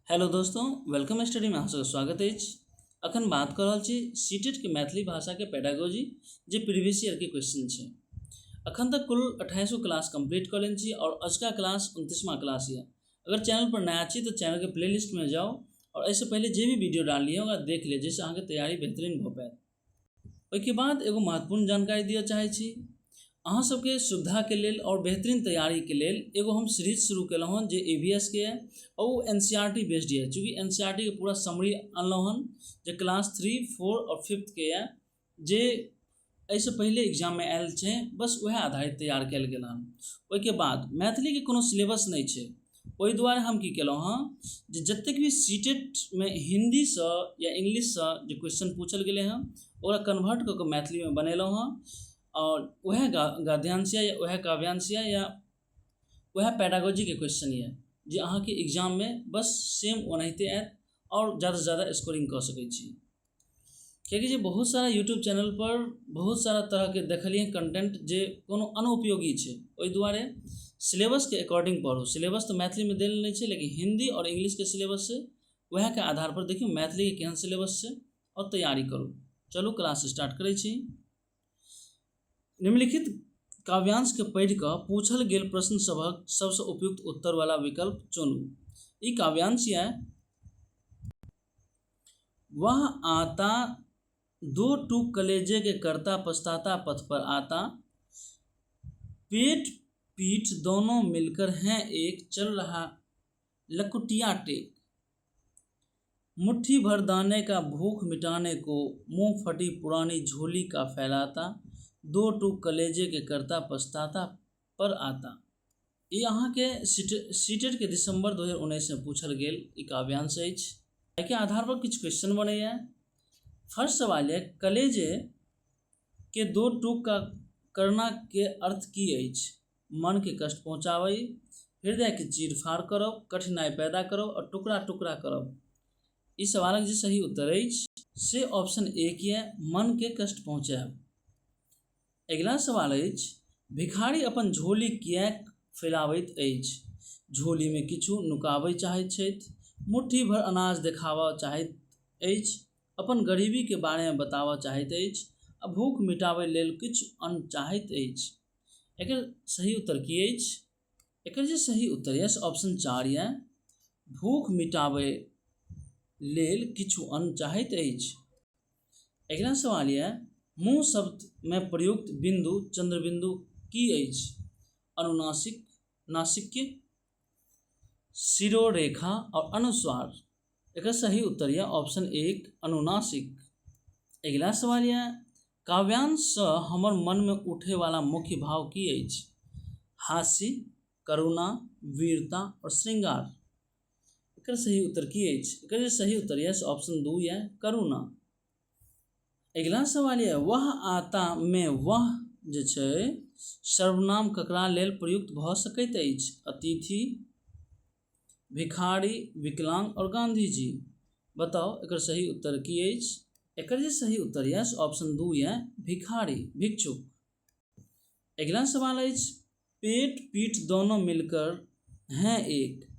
Hello दोस्तों, welcome study में अहाँ सबके स्वागत अछि। अखन बात कर रहल छी सीटेट के मैथिली भाषा के पेडागोजी जे प्रीवियस ईयर के क्वेश्चन छै। अखन तक कुल 28 क्लास कंप्लीट कर लेने छी और अजुका क्लास 29वां क्लास है। अगर चैनल पर नया छी तो चैनल के प्लेलिस्ट में जाओ और ऐसे पहले जे भी वीडियो डाललिए ओकरा देख लिअ, जाहिसँ अहाँके तैयारी बेहतरीन भऽ पाएत। ओहिके बाद एगो महत्वपूर्ण जानकारी दिअ चाहै छी अहाँ सबके सुविधा के लेल और बेहतरीन तैयारी के लेल एगो हम सीरीज शुरू केलहुँ हन जे AVS के है और वो NCERT बेस्ड है। चूँकि NCERT के पूरा समरी अनलहुँ हन जे क्लास 3, 4 और 5th के है, जे ऐसे पहले एग्जाम में आयल छै, बस वह आधारित तैयार कयल गेल हन। ओहिके बाद मैथिली के कोनो सिलेबस नहीं छै, ओहि दुआरे हम की केलहुँ हँ जे जतेक भी सीटेट में हिंदी से या इंग्लिश से जे क्वेश्चन पूछल गेलै हँ ओकरा कन्वर्ट कऽ के मैथिली में बनेलहुँ हँ और वह गद्यांश या वह काव्यांश या वह पेडागोजी के क्वेश्चन है जे अहाँ के एग्जाम में बस सेम ओनाहिते आयत और ज़्यादा से ज़्यादा स्कोरिंग कऽ सकै छी। कियाकि जे बहुत सारा यूट्यूब चैनल पर बहुत सारा तरह के देखलिए कंटेंट जे कोनो अनुपयोगी छै, ओहि दुआरे सिलेबस के अकॉर्डिंग पढ़ू। सिलेबस तो मैथिली में देल नहीं छै, लेकिन हिंदी और इंग्लिश के सिलेबस से वह के आधार पर देखियो मैथिली के केहन सिलेबस छै और तैयारी करू। चलू क्लास स्टार्ट करै छी। निम्नलिखित काव्यांश के पढ़ि कऽ पूछल गेल प्रश्न सभक सबसे उपयुक्त उत्तर वाला विकल्प चुनू। ई काव्यांश है, वह आता दो टूक कलेजे के करता पछताता पथ पर आता, पेट पीठ दोनों मिलकर हैं एक, चल रहा लकुटिया टेक, मुट्ठी भर दाने का भूख मिटाने को मुंह फटी पुरानी झोली का फैलाता, दो टूक कलेजे के करता पछताता पर आता। ये अहाँ के सीटेट के दिसंबर 2019 में पूछल गेल ई काव्यांश अछि। एके आधार पर किछु क्वेश्चन बनैया। फर्स्ट सवाल है, कलेजे के दो टूक का करना के अर्थ की अछि? मन के कष्ट पहुँचाबई, हृदय के चीर फाड़ करब, कठिनाई पैदा करब और टुकड़ा टुकड़ा करब। इस सवालक जे सही उत्तर अछि से ऑप्शन ए किया मन के कष्ट पहुँचाएब। अगिला सवाल अछि, भिखारी अपन झोली किएक फैलावैत अछि? झोली में किछु नुकाबय चाहैत छथि, मुट्ठी भर अनाज देखाबऽ चाहैत अछि, अपन गरीबी के बारे में बताबऽ चाहैत अछि, आ भूख मिटाबय लेल किछु अन्न चाहैत अछि। एकर सही उत्तर की अछि? एकर जे सही उत्तर है ऑप्शन 4 है, भूख मिटाबय लेल किछु अन्न चाहैत अछि। अगिला सवाल है, मुँह शब्द में प्रयुक्त बिंदु चंद्रबिंदु की अछि? अनुनासिक, नासिक्य, शिरोरेखा और अनुस्वार। एक सही उत्तर है ऑप्शन 1 अनुनासिक। अगला सवाल है, काव्यांश से हमर मन में उठे वाला मुख्य भाव की अछि? हास्य, करुणा, वीरता और श्रृंगार। एक सही उत्तर की अछि? एक सही उत्तर है ऑप्शन 2 है करुणा। अगला सवाल है, वह आता में वह जे छै सर्वनाम ककरा लेल प्रयुक्त भऽ सकैत अछि? अतिथि, भिखारी, विकलांग और गांधी जी। बताओ एकर सही उत्तर की अछि? एकर जे सही उत्तर है ऑप्शन 2 है भिखारी, भिक्षुक। अगला सवाल अछि, पेट पीठ दोनों मिलकर हैं एक,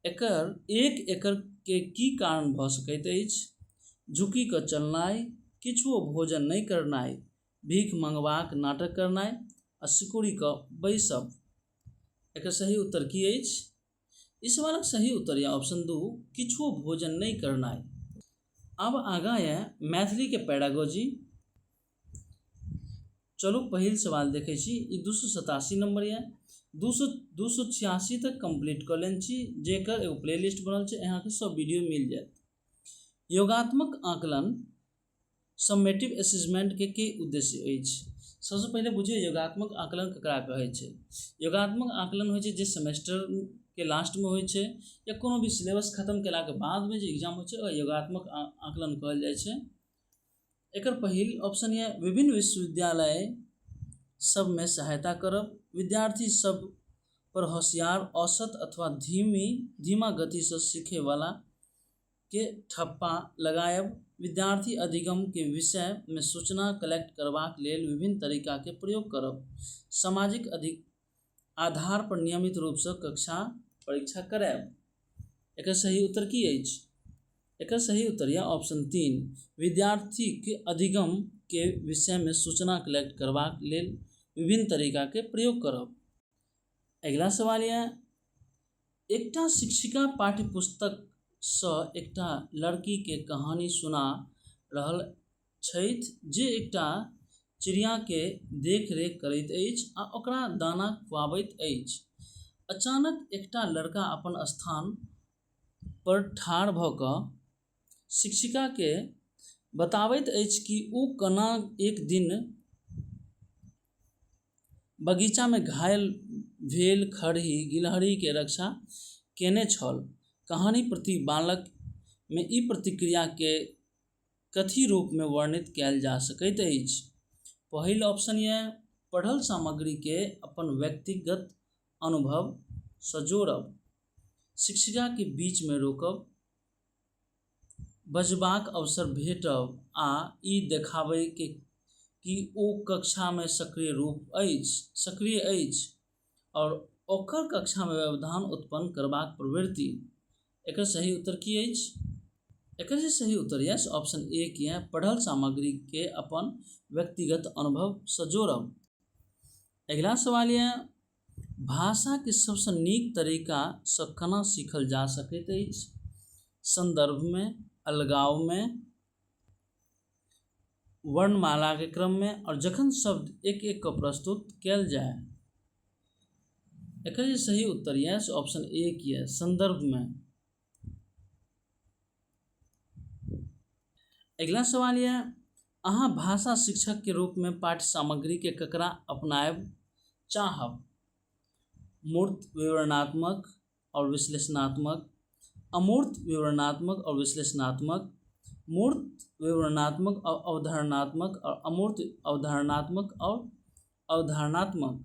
एकर के की कारण भऽ सकैत अछि? झुकी कऽ चलनाइ, किछुओ भोजन नहीं करनाइ, भीख मंगबाक नाटक करनाइ, आ सिकुड़ि कऽ बैसब। एकर सही उत्तर की अछि? इस सवालक सही उत्तर है ऑप्शन 2 किछुओ भोजन नहीं करनाइ। अब आगा है मैथिली के पेडागोजी। चलू पहिल सवाल देखे छी। ई 287 नंबर है, 286 तक कंप्लीट कर लेने छी, जेकर एगो प्लेलिस्ट बनल छै, यहाँ के सब वीडियो मिल जाएत। योगात्मक आकलन समेटिव असेसमेंट के उद्देश्य अछि? सबसे पहले बुझिए योगात्मक आकलन ककरा कहै छै। योगात्मक आकलन होइ छै जे सेमेस्टर के लास्ट में होइ छै या कोनो भी सिलेबस खत्म केला के बाद में जे एग्जाम होइ छै ओकरा योगात्मक आकलन कहल जाइ छै। एकर पहिल ऑप्शन है, विभिन्न विश्वविद्यालय सब में सहायता करब, विद्यार्थी सब पर होशियार, औसत अथवा धीमा गति से सीखे वाला के ठप्पा लगायब, विद्यार्थी अधिगम के विषय में सूचना कलेक्ट करबाक लेल विभिन्न तरीका के प्रयोग करब, सामाजिक आधार पर नियमित रूप से कक्षा परीक्षा करायब। एकर सही उत्तर की अछि? एकर सही उत्तर यऽ ऑप्शन 3, विद्यार्थीके अधिगम के विषय में सूचना कलेक्ट करबाक लेल विभिन्न तरीका के प्रयोग करब। अगिला सवाल यऽ, एकटा शिक्षिका पाठ्यपुस्तकसँ एकटा लड़की के कहानी सुना रहल छथि जे एकटा चिड़ियाके देखरेख करैत अछि आ ओकरा दाना खुआबैत अछि। अचानक एकटा लड़का अपन स्थान पर ठाढ़ भऽ कऽ शिक्षिका के बताबैत अछि कि ओ कोना एक दिन बगीचा में घायल भेल खरही गिलहरी के रक्षा केने छल। कहानी प्रति बालक में ई प्रतिक्रिया के कथी रूप में वर्णित कयल जा सकैत अछि? पहिल ऑप्शन यऽ पढ़ल सामग्री के अपन व्यक्तिगत अनुभव सँ जोड़ब, शिक्षिका के बीच में रोकब, बजबाक अवसर भेटब आ ई देखाबै के कि ओ कक्षा में सक्रिय अछि और ओकर कक्षा में व्यवधान उत्पन्न करबाक प्रवृत्ति। एकर सही उत्तर की अछि? एकर जे सही उत्तर यऽ ऑप्शन 1 यऽ पढ़ल सामग्री के अपन व्यक्तिगत अनुभव सँ जोड़ब। अगिला सवाल यऽ, भाषा के सबसँ नीक तरीका सँ केना सीखल जा सकैत अछि? संदर्भ में, अलगाव में, वर्णमाला के क्रम में और जखन शब्द एक एक कऽ प्रस्तुत कयल जाय। एकर जे सही उत्तर यऽ ऑप्शन 1 यऽ संदर्भ में। अगिला सवाल यऽ, अहाँ भाषा शिक्षक के रूप में पाठ्य सामग्री के ककरा अपनायब चाहब? मूर्त विवरणात्मक और विश्लेषणात्मक, अमूर्त विवरणात्मक और विश्लेषणात्मक, मूर्त विवरणात्मक और अवधारणात्मक और अमूर्त अवधारणात्मक और अवधारणात्मक।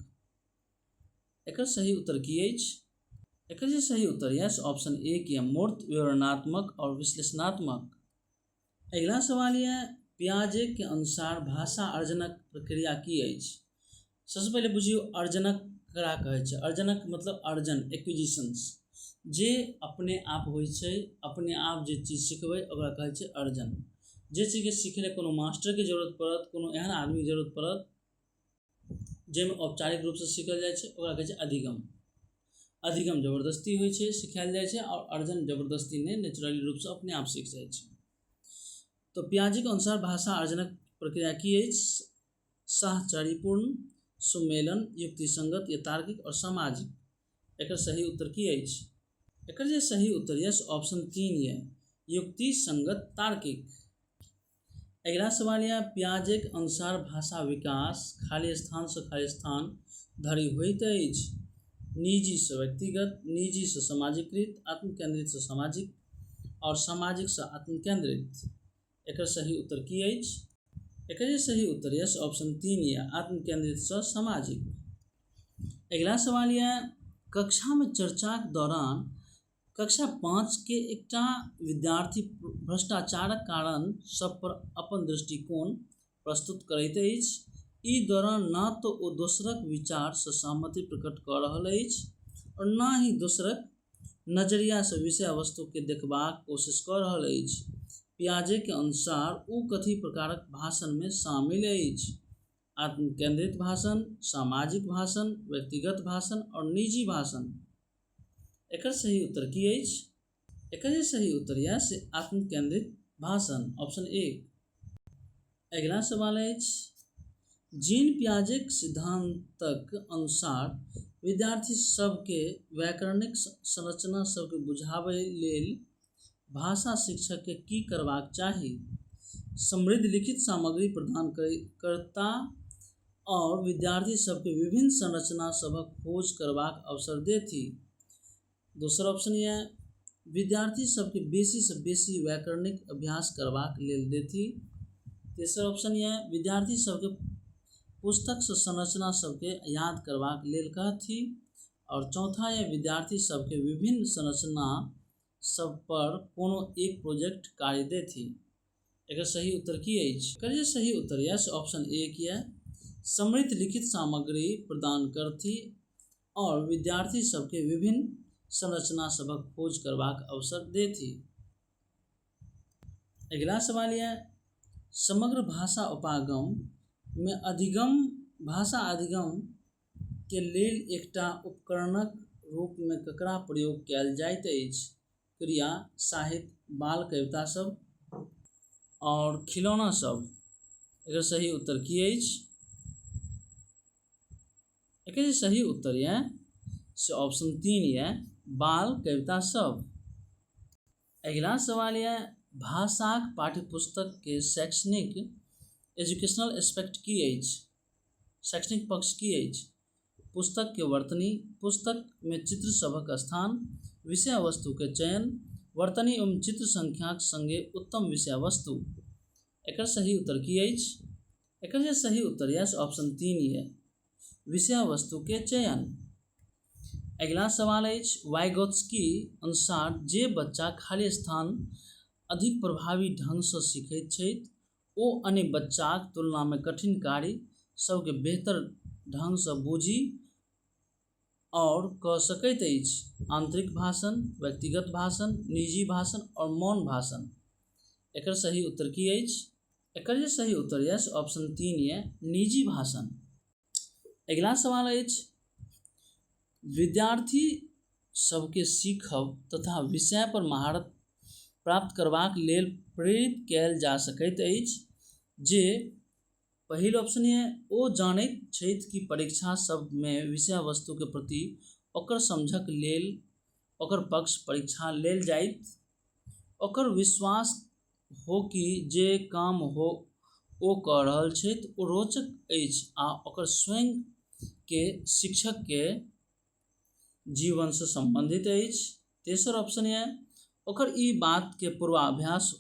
एकर सही उत्तर की अछि? एकर जे सही उत्तर यऽ ऑप्शन 1 यऽ मूर्त विवरणात्मक और विश्लेषणात्मक। अगिला सवाल यऽ, पियाजे के अनुसार भाषा अर्जनक प्रक्रिया की अछि? सबसे पहले बुझियौ अर्जनक ककरा कहै छै। अर्जनक मतलब अर्जन, एक्विजिशंस, जे अपने आप होइ छै, अपने आप जे चीज सिखबै ओकरा कहै छै अर्जन। जे चीज के सीखै लेल कोनो मास्टर के जरूरत पड़त, कोनो एहन आदमी के जरूरत पड़त जाहिमे औपचारिक रूप से सीखल जाइ छै, ओकरा कहै छै अधिगम। अधिगम जबरदस्ती होइ छै, सिखायल जाइ छै, और अर्जन जबरदस्ती नहीं, नेचुरली रूप से अपने आप सीख जाइ छै। तो पियाजे के अनुसार भाषा अर्जनक प्रक्रिया की अछि? साहचर्यपूर्ण, सुमेलन, युक्तिसंगत या तार्किक और सामाजिक। एकर सही उत्तर की अछि? एकर जे सही उत्तर यऽ ऑप्शन 3 यऽ युक्तिसंगत तार्किक। अगिला सवाल यऽ, पियाजे के अनुसार भाषा विकास खाली स्थान से खाली स्थान धरि होइत अछि। निजी से व्यक्तिगत, निजी से सामाजिकृत, आत्मकेंद्रित से सामाजिक और सामाजिक से आत्मकेंद्रित। एकर सही उत्तर की अछि? एकर जे सही उत्तर यऽ ऑप्शन 3 यऽ आत्मकेंद्रित से सामाजिक। अगिला सवाल यऽ, कक्षा में चर्चा के दौरान कक्षा 5 के एकटा विद्यार्थी भ्रष्टाचारक कारण सब पर अपन दृष्टिकोण प्रस्तुत करैत अछि। ई दौरान ना तो ओ दोसरक विचार से सहमति प्रकट कऽ रहल अछि और ना ही दोसरक नजरिया से विषय वस्तु के देखबाक कोशिश कऽ रहल अछि। पियाजे के अनुसार ओ कथी प्रकारक भाषण में शामिल अछि? आत्मकेंद्रित भाषण, सामाजिक भाषण, व्यक्तिगत भाषण और निजी भाषण। एकर सही उत्तर की अछि? एकर जे सही उत्तर यऽ से आत्मकेंद्रित भाषण, ऑप्शन 1। अगिला सवाल अछि, जीन पियाजेक सिद्धांतक अनुसार विद्यार्थी सबके व्याकरणिक संरचना सबके बुझाबै लेल भाषा शिक्षक के की करबाक चाही? समृद्ध लिखित सामग्री प्रदान करता और विद्यार्थी सबके विभिन्न संरचना सबक खोज करबाक अवसर देथि। दोसर ऑप्शन यऽ विद्यार्थी सबके बेसी से बेसी व्याकरणिक अभ्यास करबाक लेल देथि। तेसर ऑप्शन यऽ विद्यार्थी सबके पुस्तक से संरचना सबके याद करबाक लेल कहथि। और चौथा यऽ विद्यार्थी सबके विभिन्न संरचना सब पर कोनो एक प्रोजेक्ट कार्य देथि। एकर सही उत्तर की अछि? एकर जे सही उत्तर यऽ ऑप्शन 1 यऽ समृद्ध लिखित सामग्री प्रदान करथि और विद्यार्थी सबके विभिन्न संरचना सभक खोज करबाक अवसर देथि। अगिला सवाल यह समग्र भाषा उपागम में अधिगम भाषा अधिगम के लेल एकटा उपकरणक रूप में ककरा प्रयोग कयल जाइत अछि? क्रिया, साहित्य, बाल कविता सब और खिलौना सब। एकर सही उत्तर की अछि? एकर जे सही उत्तर यऽ से ऑप्शन 3 यऽ बाल कविता सब। अगिला सवाल यऽ भाषाक पाठ्यपुस्तक के शैक्षणिक एजुकेशनल एस्पेक्ट की अछि? शैक्षणिक पक्ष की अछि? पुस्तक के वर्तनी, पुस्तक में चित्र सभक स्थान, विषय वस्तु के चयन, वर्तनी एवं चित्र संख्याक संगे उत्तम विषय वस्तु। एकर सही उत्तर की अछि? एकर जे सही उत्तर यऽ ऑप्शन 3 यऽ विषय वस्तु के चयन। अगिला सवाल अछि वाइगोत्स्की अनुसार जे बच्चा खाली स्थान अधिक प्रभावी ढंग सँ सीखैत छथि ओ अन्य बच्चाक तुलना में कठिन कार्य सबके बेहतर ढंग सँ बुझि और कऽ सकैत अछि। आंतरिक भाषण, व्यक्तिगत भाषण, निजी भाषण और मौन भाषण। एकर सही उत्तर की अछि? एकर जे सही उत्तर यऽ ऑप्शन 3 यऽ निजी भाषण। अगिला सवाल अछि विद्यार्थी सबके सीखब तथा विषय पर महारत प्राप्त करबाक लेल प्रेरित कयल जा सकैत अछि जे पहिल ऑप्शन है ओ जानैत छथि कि परीक्षा सब में विषय वस्तु के प्रति ओकर समझक लेल ओकर पक्ष परीक्षा लेल जाइत, ओकर विश्वास हो कि जे काम हो ओ कऽ रहल छथि ओ रोचक अछि आ ओकर स्वयं के शिक्षक के जीवन से संबंधित अछि। तेसर ऑप्शन है ओकर ई बात के पूर्वाभ्यास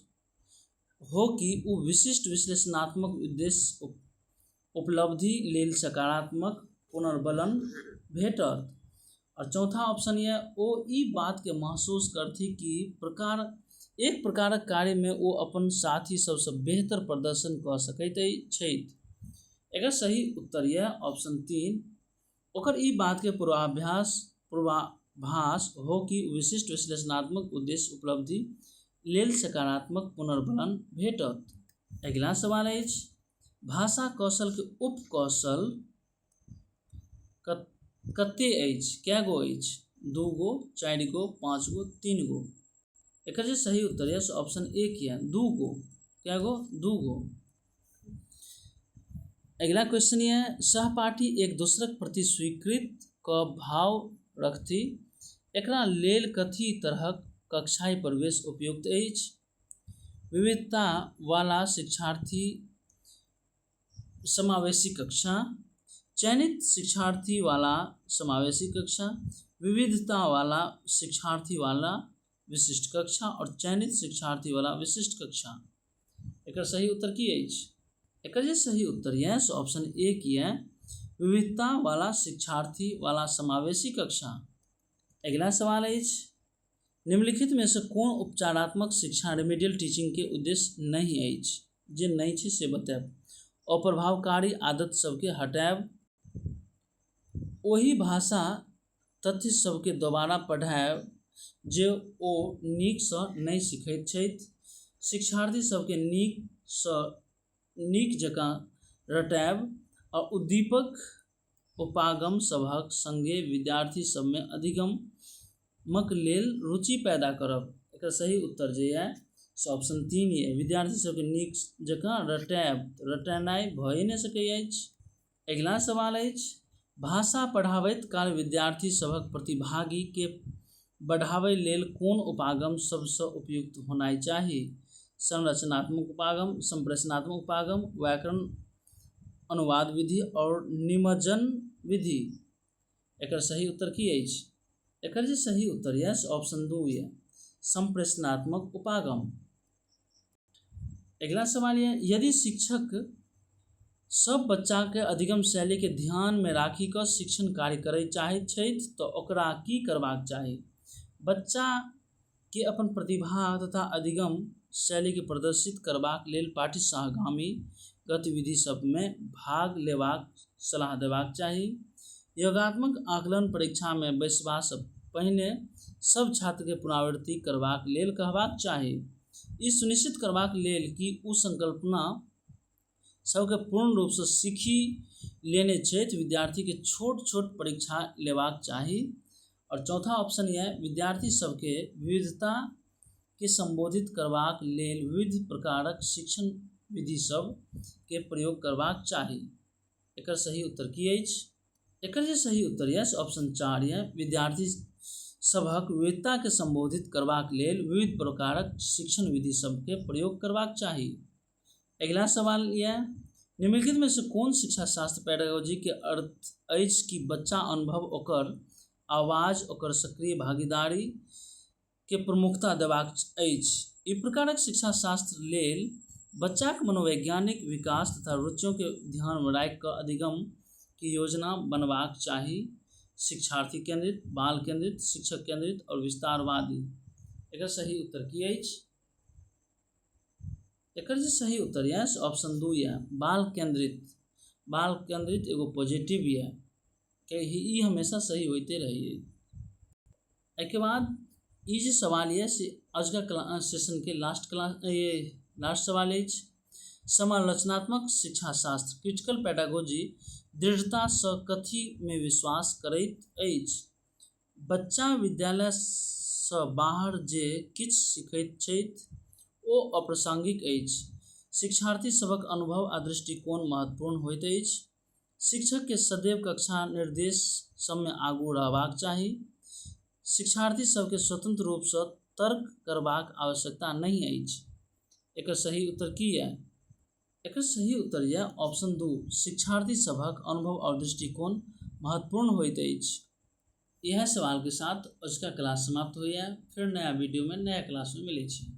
हो कि ओ विशिष्ट विश्लेषणात्मक उद्देश्य उपलब्धि लेल सकारात्मक पुनर्बलन भेटत। और चौथा ऑप्शन है ओ ई बात के महसूस करथि कि एक प्रकारक कार्य में ओ अपन साथी सबसे बेहतर प्रदर्शन कऽ सकैत छथि। एकर सही उत्तर यऽ ऑप्शन 3 ओकर ई बात के पूर्वाभास हो कि विशिष्ट विश्लेषणात्मक उद्देश्य उपलब्धि लेल सकारात्मक पुनर्बलन भेटत। अगिला सवाल अछि भाषा कौशल के उपकौशल कते अछि? कै गो अछि? 2 गो, 4 गो, 5 गो, 3 गो। एकर जे सही उत्तर है ऑप्शन 1 है 2 गो। कै गो? 2 गो। अगला क्वेश्चन है सहपाठी एक दोसरक प्रति स्वीकृत क भाव रखथि एकरा लेल कथी तरहक कक्षाई प्रवेश उपयुक्त अछि? विविधता वाला शिक्षार्थी समावेशी कक्षा, चयनित शिक्षार्थी वाला समावेशी कक्षा, विविधता वाला शिक्षार्थी वाला विशिष्ट कक्षा और चयनित शिक्षार्थी वाला विशिष्ट कक्षा। एकर सही उत्तर की अछि? एकर जे सही उत्तर है ऑप्शन 1 है विविधता वाला शिक्षार्थी वाला समावेशी कक्षा। अगला सवाल अछि निम्नलिखित में से कोन उपचारात्मक शिक्षा रेमेडियल टीचिंग के उद्देश्य नहीं अछि? जे नहीं छै से बताएब। अप्रभावकारी आदत सबके हटाएब, ओही भाषा तथ्य सबके दोबारा पढ़ाएब जे ओ नीक सँ नहीं सीखैत छथि, शिक्षार्थी सबके नीक जकाँ रटाएब और उद्दीपक उपागम सभक संगे विद्यार्थी सब में अधिगमक लेल रुचि पैदा करब। एकर सही उत्तर जे है ऑप्शन 3 है विद्यार्थी सबके नीक जकाँ रटाएब। रटेनाइ भए नहीं सकै अछि। अगिला सवाल अछि भाषा पढ़ाबैत काल विद्यार्थी सभक प्रतिभागी के बढ़ाबै लेल कोन उपागम सबसँ उपयुक्त होनाइ चाही? संरचनात्मक उपागम, संप्रेषणात्मक उपागम, व्याकरण अनुवाद विधि और निमज्जन विधि। एकर सही उत्तर की अछि? एकर जे सही उत्तर है ऑप्शन 2 है संप्रेषणात्मक उपागम। अगला सवाल है यदि शिक्षक सब बच्चा के अधिगम शैली के ध्यान में राखि कऽ शिक्षण कार्य करय चाहैत छथि तऽ ओकरा की करबाक चाही? बच्चा के अपन प्रतिभा तथा अधिगम शैली के प्रदर्शित करबाक लेल पाठ्य सहगामी गतिविधि सब में भाग लेबाक सलाह देबाक चाही। योगात्मक आकलन परीक्षा में बैसबा पहिने सब छात्र के पुनरावृत्ति करबाक लेल कहबाक चाही। ई सुनिश्चित करबाक लेल कि ओ संकल्पना सबके पूर्ण रूप से सीखी लेने छथि, विद्यार्थी के छोट छोट परीक्षा लेबाक चाही। और चौथा ऑप्शन यह विद्यार्थी सबके विविधता के संबोधित करबाक लेल विविध प्रकारक शिक्षण विधि सब के प्रयोग करबाक चाही। एकर सही उत्तर की अछि? एकर जे सही उत्तर यऽ ऑप्शन 4 यऽ विद्यार्थी सभक विविधता के संबोधित करबाक लेल विविध प्रकारक शिक्षण विधि सब के प्रयोग करबाक चाही। अगला सवाल यह निम्नलिखित में से कौन शिक्षा शास्त्र पेडागोजी के अर्थ अछि कि बच्चा अनुभव ओकर आवाज ओकर सक्रिय भागीदारी के प्रमुखता देबाक अछि। ई प्रकारक शिक्षा शास्त्र लेल बच्चाक मनोवैज्ञानिक विकास तथा रुचियों के ध्यान में राखि कऽ अधिगम की योजना बनबाक चाही। शिक्षार्थी केंद्रित, बाल केंद्रित, शिक्षक केंद्रित और विस्तारवादी। एकर सही उत्तर की अछि? एकर जे सही उत्तर यऽ ऑप्शन 2 यऽ बाल केंद्रित। बाल केंद्रित एगो पॉजिटिव यऽ कि ई हमेशा सही होते रहिए। एके बाद ई जे सवाल यऽ से अजुका सेशन के लास्ट सवाल अछि। समालोचनात्मक शिक्षा शास्त्र क्रिटिकल पेडागोजी दृढ़ता सँ कथी में विश्वास करैत अछि? बच्चा विद्यालय सँ बाहर जे किछु सीखैत छथि ओ अप्रासंगिक अछि। शिक्षार्थी सभक अनुभव आ दृष्टिकोण महत्वपूर्ण होइत अछि। शिक्षक के सदैव कक्षा निर्देश सब में आगू रहबाक चाही। शिक्षार्थी सबके स्वतंत्र रूप से तर्क करबाक आवश्यकता नहीं अछि। एकर सही उत्तर की यऽ? एकर सही उत्तर यऽ ऑप्शन 2 शिक्षार्थी सभक अनुभव और दृष्टिकोण महत्वपूर्ण होइत अछि। यह सवाल के साथ आज का क्लास समाप्त हुई है। फिर नया वीडियो में नया क्लास में मिले छी।